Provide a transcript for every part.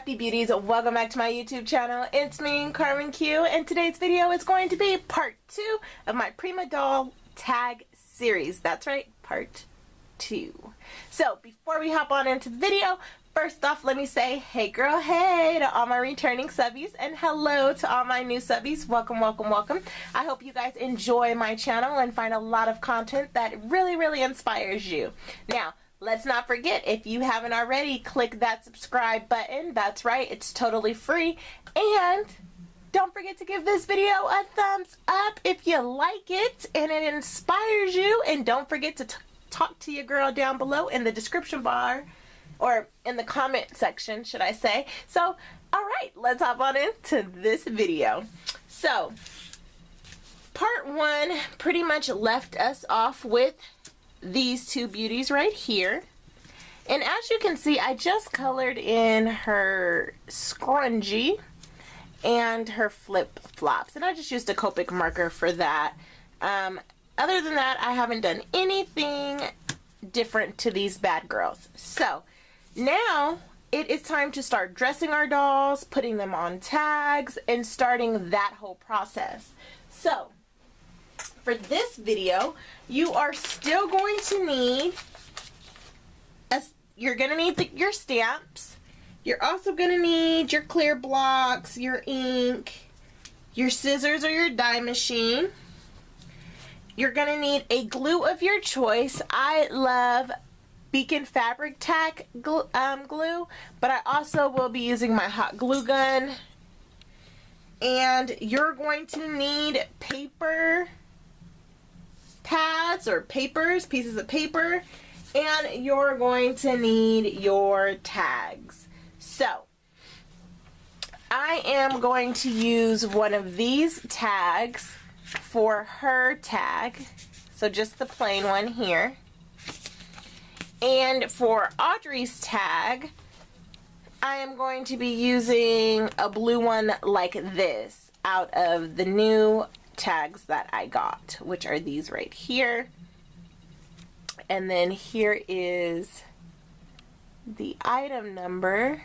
Crafty Beauties, welcome back to my YouTube channel. It's me, Carmen Q, and today's video is going to be part 2 of my Prima Doll tag series. That's right, part 2. So before we hop on into the video, first off, let me say hey girl, hey to all my returning subbies, and hello to all my new subbies. Welcome, welcome, welcome. I hope you guys enjoy my channel and find a lot of content that really inspires you. Now, let's not forget, if you haven't already, click that subscribe button. That's right, it's totally free. And don't forget to give this video a thumbs up if you like it and it inspires you. And don't forget to talk to your girl down below in the description bar, or in the comment section, should I say. So, alright, let's hop on into this video. So, part 1 pretty much left us off with these two beauties right here, and as you can see, I just colored in her scrunchie and her flip-flops, and I just used a Copic marker for that. Other than that, I haven't done anything different to these bad girls. So now it is time to start dressing our dolls, putting them on tags, and starting that whole process. So for this video, you are still going to need you're going to need your stamps. You're also going to need your clear blocks, your ink, your scissors or your die machine. You're going to need a glue of your choice. I love Beacon Fabric Tack glue, but I also will be using my hot glue gun. And you're going to need paper pads or pieces of paper, and you're going to need your tags. So I am going to use one of these tags for her tag, so just the plain one here. And for Audrey's tag, I am going to be using a blue one like this out of the new tags that I got, which are these right here. And then here is the item number.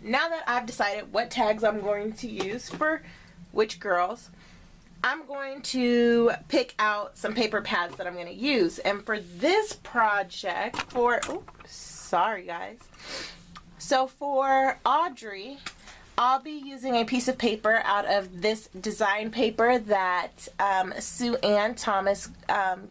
Now that I've decided what tags I'm going to use for which girls, I'm going to pick out some paper pads that I'm going to use. And for this project, sorry guys. So for Audrey, I'll be using a piece of paper out of this design paper that Sue Ann Thomas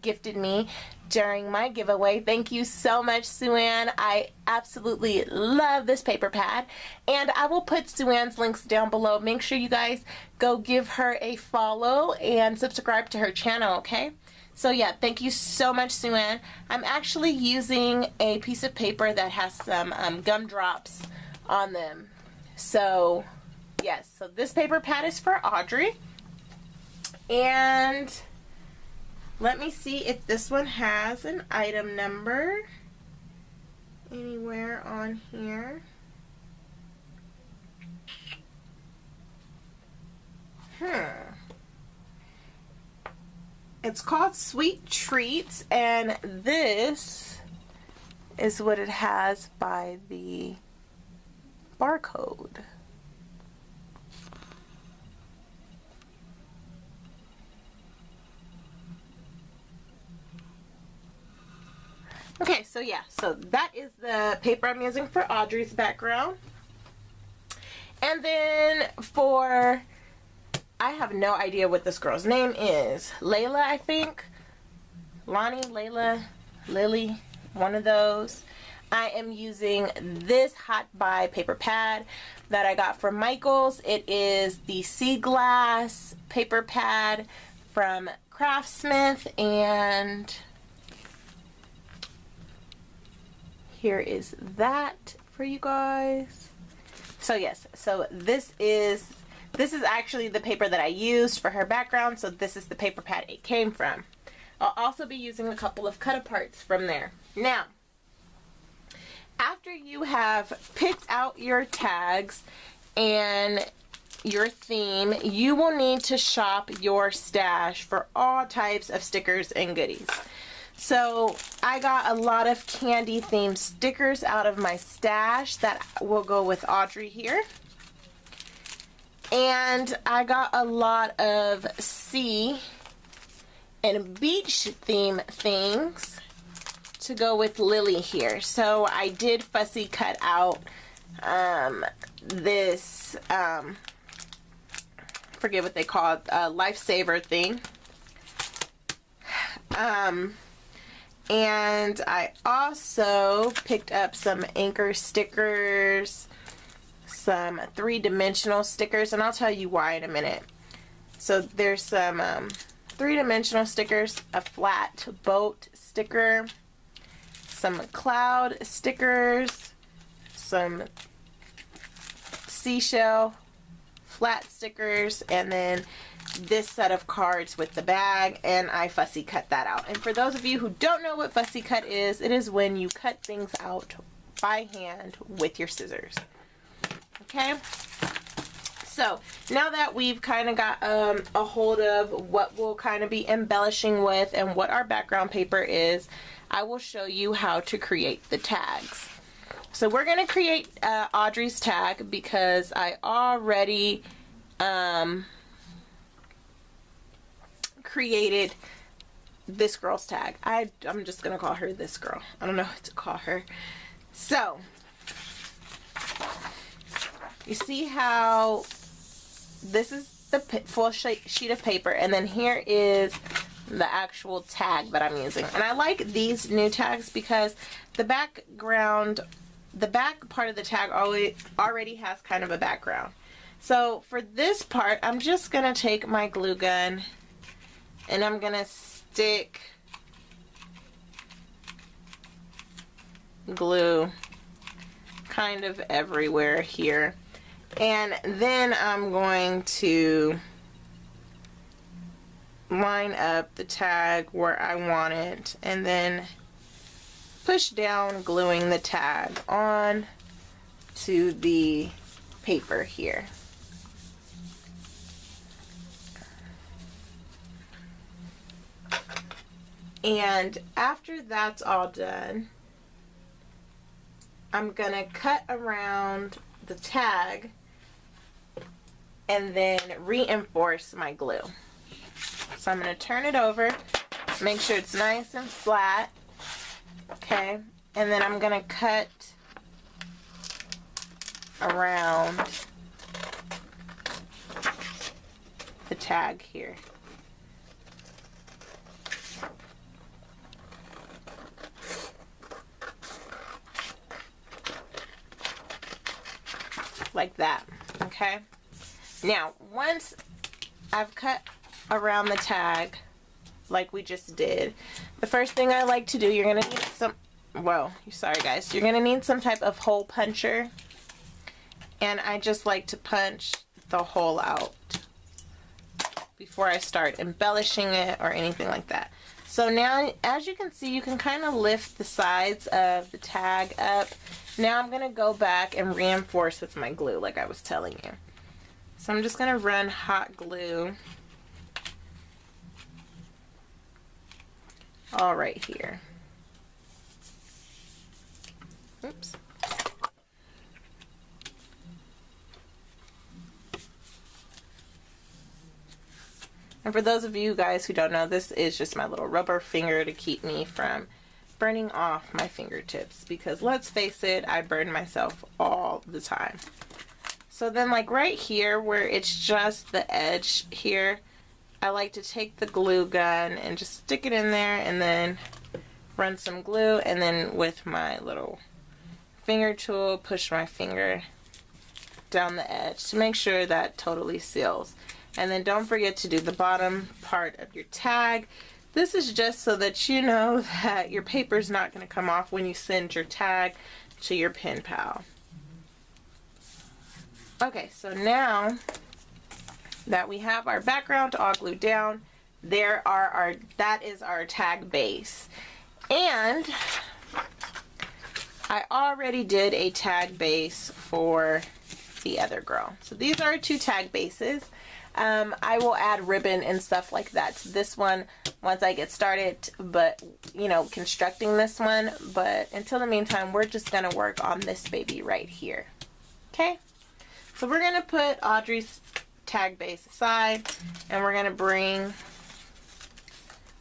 gifted me during my giveaway. Thank you so much, Sue Ann. I absolutely love this paper pad, and I will put Sue Ann's links down below. Make sure you guys go give her a follow and subscribe to her channel, okay? So yeah, thank you so much, Sue Ann. I'm actually using a piece of paper that has some gumdrops on them. So yes, so this paper pad is for Audrey, and let me see if this one has an item number anywhere on here. It's called Sweet Treats, and this is what it has by the barcode. Okay, so yeah, so that is the paper I'm using for Audrey's background. And then for, I have no idea what this girl's name is. Layla, I think. Lonnie, Layla, Lily, one of those. I am using this Hot Buy paper pad that I got from Michaels. It is the Sea Glass paper pad from Craftsmith, and here is that for you guys. So yes, so this is actually the paper that I used for her background, so this is the paper pad it came from. I'll also be using a couple of cut aparts from there. Now, after you have picked out your tags and your theme, you will need to shop your stash for all types of stickers and goodies. So I got a lot of candy themed stickers out of my stash that will go with Audrey here. And I got a lot of sea and beach theme things to go with Lily here. So I did fussy cut out this, forget what they call it, lifesaver thing. And I also picked up some anchor stickers, some 3-dimensional stickers, and I'll tell you why in a minute. So there's some 3-dimensional stickers, a flat boat sticker, some cloud stickers, some seashell flat stickers, and then this set of cards with the bag, and I fussy cut that out. And for those of you who don't know what fussy cut is, it is when you cut things out by hand with your scissors. Okay, so now that we've kind of got a hold of what we'll kind of be embellishing with and what our background paper is, I will show you how to create the tags. So we're going to create Audrey's tag because I already created this girl's tag. I'm just going to call her this girl. I don't know what to call her. So you see how this is the full sheet of paper, and then here is the actual tag that I'm using. And I like these new tags because the background, the back part of the tag already has kind of a background. So for this part, I'm just gonna take my glue gun and I'm gonna stick glue kind of everywhere here. And then I'm going to line up the tag where I want it and then push down, gluing the tag on to the paper here. And after that's all done, I'm gonna cut around the tag and then reinforce my glue. So I'm going to turn it over, make sure it's nice and flat, okay, and then I'm going to cut around the tag here. Like that, okay? Now, once I've cut around the tag like we just did, the first thing I like to do, you're gonna need some, whoa, sorry guys, you're gonna need some type of hole puncher, and I just like to punch the hole out before I start embellishing it or anything like that. So now, as you can see, you can kind of lift the sides of the tag up. Now I'm gonna go back and reinforce with my glue like I was telling you. So I'm just gonna run hot glue all right here. Oops. And for those of you guys who don't know, this is just my little rubber finger to keep me from burning off my fingertips, because let's face it, I burn myself all the time. So then, like right here where it's just the edge here, I like to take the glue gun and just stick it in there and then run some glue, and then with my little finger tool push my finger down the edge to make sure that totally seals. And then don't forget to do the bottom part of your tag. This is just so that you know that your paper is not going to come off when you send your tag to your pen pal. Okay, so now that we have our background all glued down, that is our tag base. And I already did a tag base for the other girl. So these are 2 tag bases. I will add ribbon and stuff like that to this one once I get started, but you know, constructing this one. But until the meantime, we're just gonna work on this baby right here. Okay, so we're gonna put Audrey's tag base aside, and we're gonna bring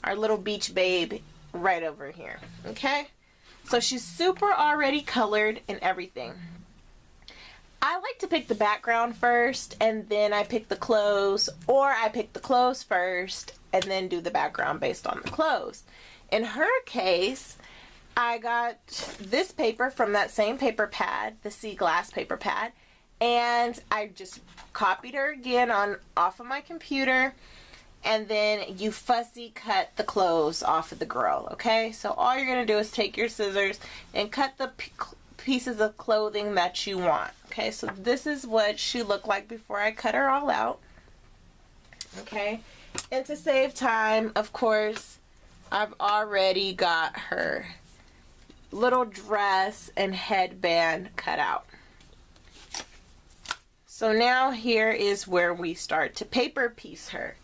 our little beach babe right over here. Okay, so she's super already colored and everything. I like to pick the background first and then I pick the clothes, or I pick the clothes first and then do the background based on the clothes. In her case, I got this paper from that same paper pad, the sea glass paper pad, and I just copied her again off of my computer, and then you fussy cut the clothes off of the girl. Okay, so all you're gonna do is take your scissors and cut the pieces of clothing that you want. Okay, so this is what she looked like before I cut her all out. Okay, and to save time, of course, I've already got her little dress and headband cut out. So now here is where we start to paper piece her.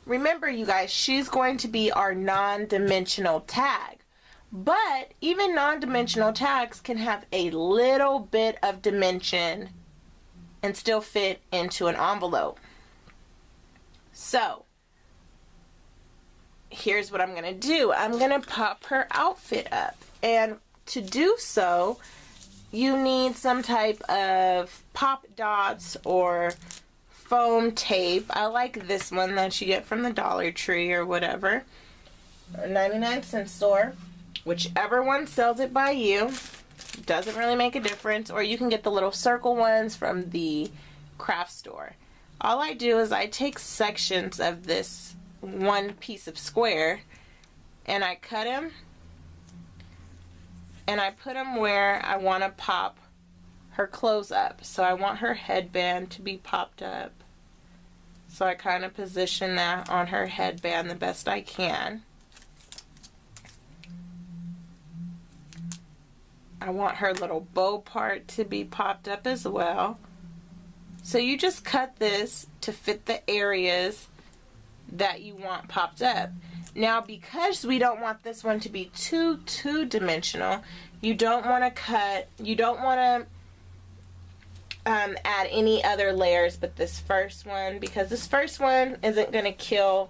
Remember, you guys, she's going to be our non-dimensional tag. But even non-dimensional tags can have a little bit of dimension and still fit into an envelope. So here's what I'm going to do. I'm going to pop her outfit up. And to do so, you need some type of pop dots or foam tape. I like this one that you get from the Dollar Tree or whatever, or 99-cent store. Whichever one sells it by you, doesn't really make a difference. Or you can get the little circle ones from the craft store. All I do is I take sections of this one piece of square and I cut them and I put them where I want to pop her clothes up. So I want her headband to be popped up. So I kind of position that on her headband the best I can. I want her little bow part to be popped up as well. So you just cut this to fit the areas that you want popped up. Now, because we don't want this one to be too two-dimensional, you don't want to add any other layers but this first one, because this first one isn't going to kill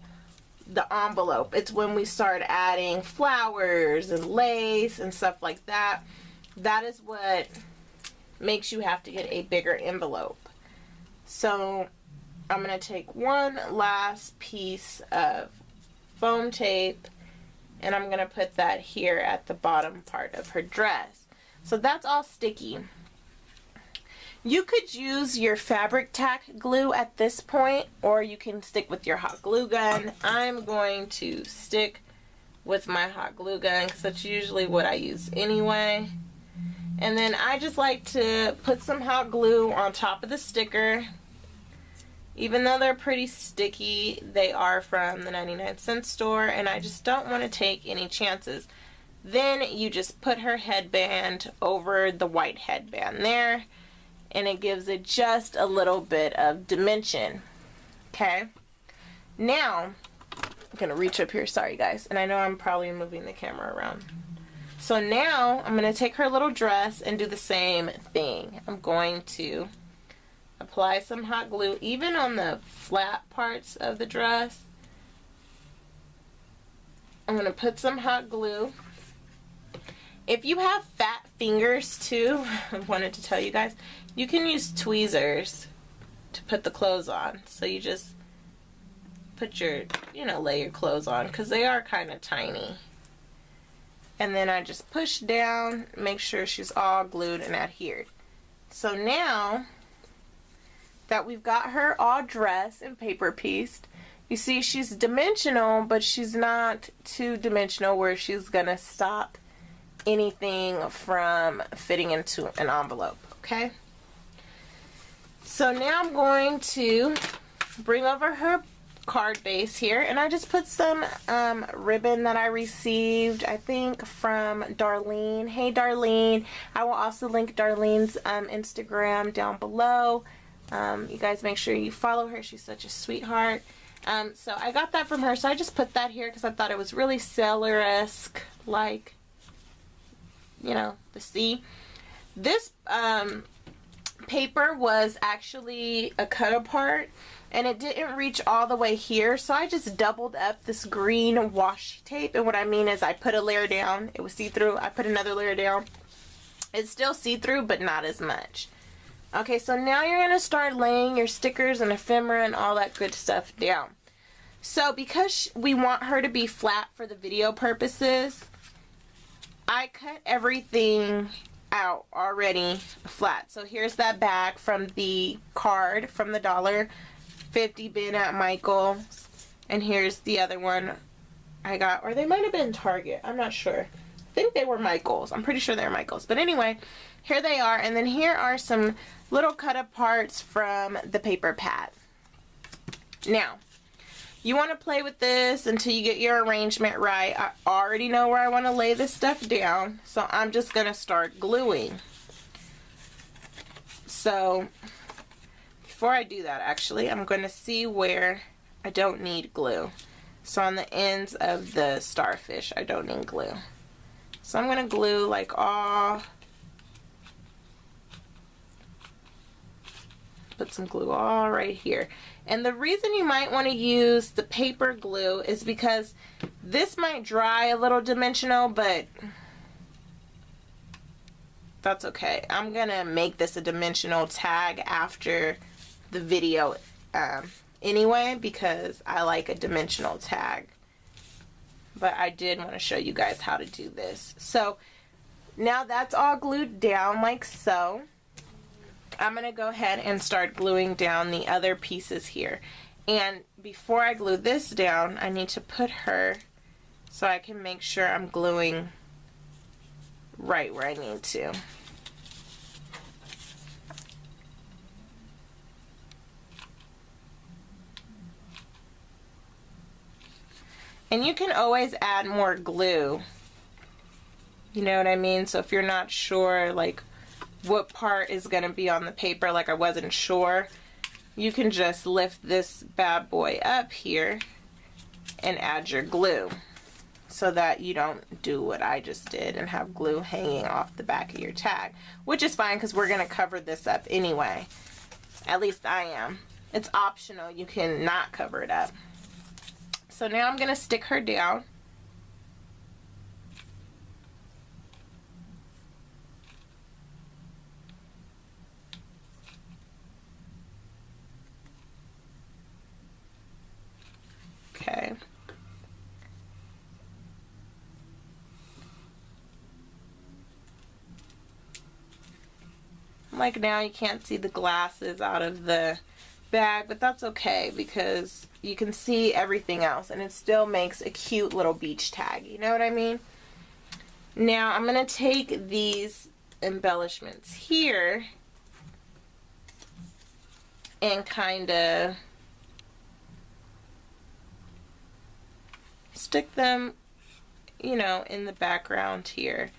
the envelope. It's when we start adding flowers and lace and stuff like that. That is what makes you have to get a bigger envelope. So I'm going to take one last piece of foam tape and I'm going to put that here at the bottom part of her dress. So that's all sticky. You could use your fabric tack glue at this point, or you can stick with your hot glue gun. I'm going to stick with my hot glue gun because that's usually what I use anyway. And then I just like to put some hot glue on top of the sticker. Even though they're pretty sticky, they are from the 99-cent store, and I just don't want to take any chances. Then you just put her headband over the white headband there, and it gives it just a little bit of dimension. Okay? Now, I'm going to reach up here, sorry guys, and I know I'm probably moving the camera around. So now I'm going to take her little dress and do the same thing. I'm going to apply some hot glue even on the flat parts of the dress. I'm going to put some hot glue. If you have fat fingers too, I wanted to tell you guys, you can use tweezers to put the clothes on. So you just put your, lay your clothes on because they are kind of tiny. And then I just push down, make sure she's all glued and adhered. So now that we've got her all dressed and paper pieced, you see she's dimensional, but she's not two-dimensional where she's gonna stop anything from fitting into an envelope, okay? So now I'm going to bring over her card base here, and I just put some ribbon that I received, I think from Darlene. Hey Darlene, I will also link Darlene's Instagram down below. You guys make sure you follow her, she's such a sweetheart. So I got that from her, so I just put that here because I thought it was really sailor-esque, like, you know, the sea. This paper was actually a cut apart, and it didn't reach all the way here, so I just doubled up this green washi tape. And what I mean is I put a layer down, it was see-through, I put another layer down. It's still see-through, but not as much. Okay, so now you're going to start laying your stickers and ephemera and all that good stuff down. So because we want her to be flat for the video purposes, I cut everything out already flat. So here's that bag from the card from the $1.50 bin at Michael's, and here's the other one I got, or they might have been Target, I'm not sure. I think they were Michael's, I'm pretty sure they were Michael's, but anyway, here they are. And then here are some little cut up parts from the paper pad. Now you want to play with this until you get your arrangement right. I already know where I want to lay this stuff down, so I'm just going to start gluing. So before I do that, actually, I'm going to see where I don't need glue. So on the ends of the starfish, I don't need glue. So I'm going to glue like all, put some glue all right here. And the reason you might want to use the paper glue is because this might dry a little dimensional, but that's okay. I'm gonna make this a dimensional tag after the video anyway, because I like a dimensional tag. But I did want to show you guys how to do this. So now that's all glued down like so. I'm going to go ahead and start gluing down the other pieces here. And before I glue this down, I need to put her so I can make sure I'm gluing right where I need to. And you can always add more glue. You know what I mean? So if you're not sure, like, what part is going to be on the paper, like I wasn't sure, you can just lift this bad boy up here and add your glue so that you don't do what I just did and have glue hanging off the back of your tag, which is fine because we're going to cover this up anyway. At least I am. It's optional, you can not cover it up. So now I'm going to stick her down. Okay. Like now you can't see the glasses out of the bag, but that's okay because you can see everything else and it still makes a cute little beach tag, you know what I mean? Now I'm going to take these embellishments here and kind of stick them, you know, in the background here,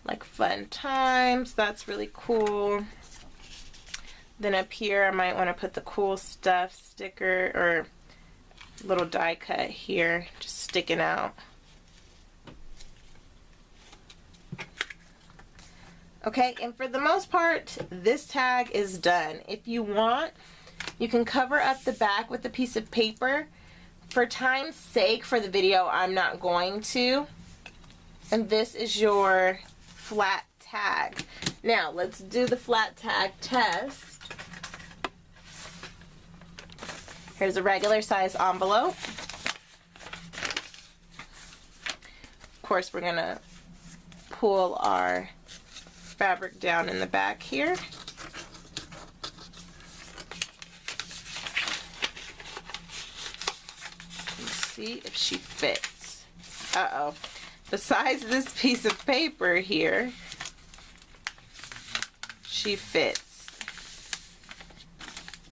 like fun times. That's really cool. Then up here I might want to put the cool stuff sticker or little die cut here, just sticking out. Okay, and for the most part this tag is done. If you want, you can cover up the back with a piece of paper. For time's sake for the video, I'm not going to. And this is your flat tag. Now, let's do the flat tag test. Here's a regular size envelope. Of course, we're going to pull our fabric down in the back here. See if she fits. Uh-oh. Besides this piece of paper here, she fits.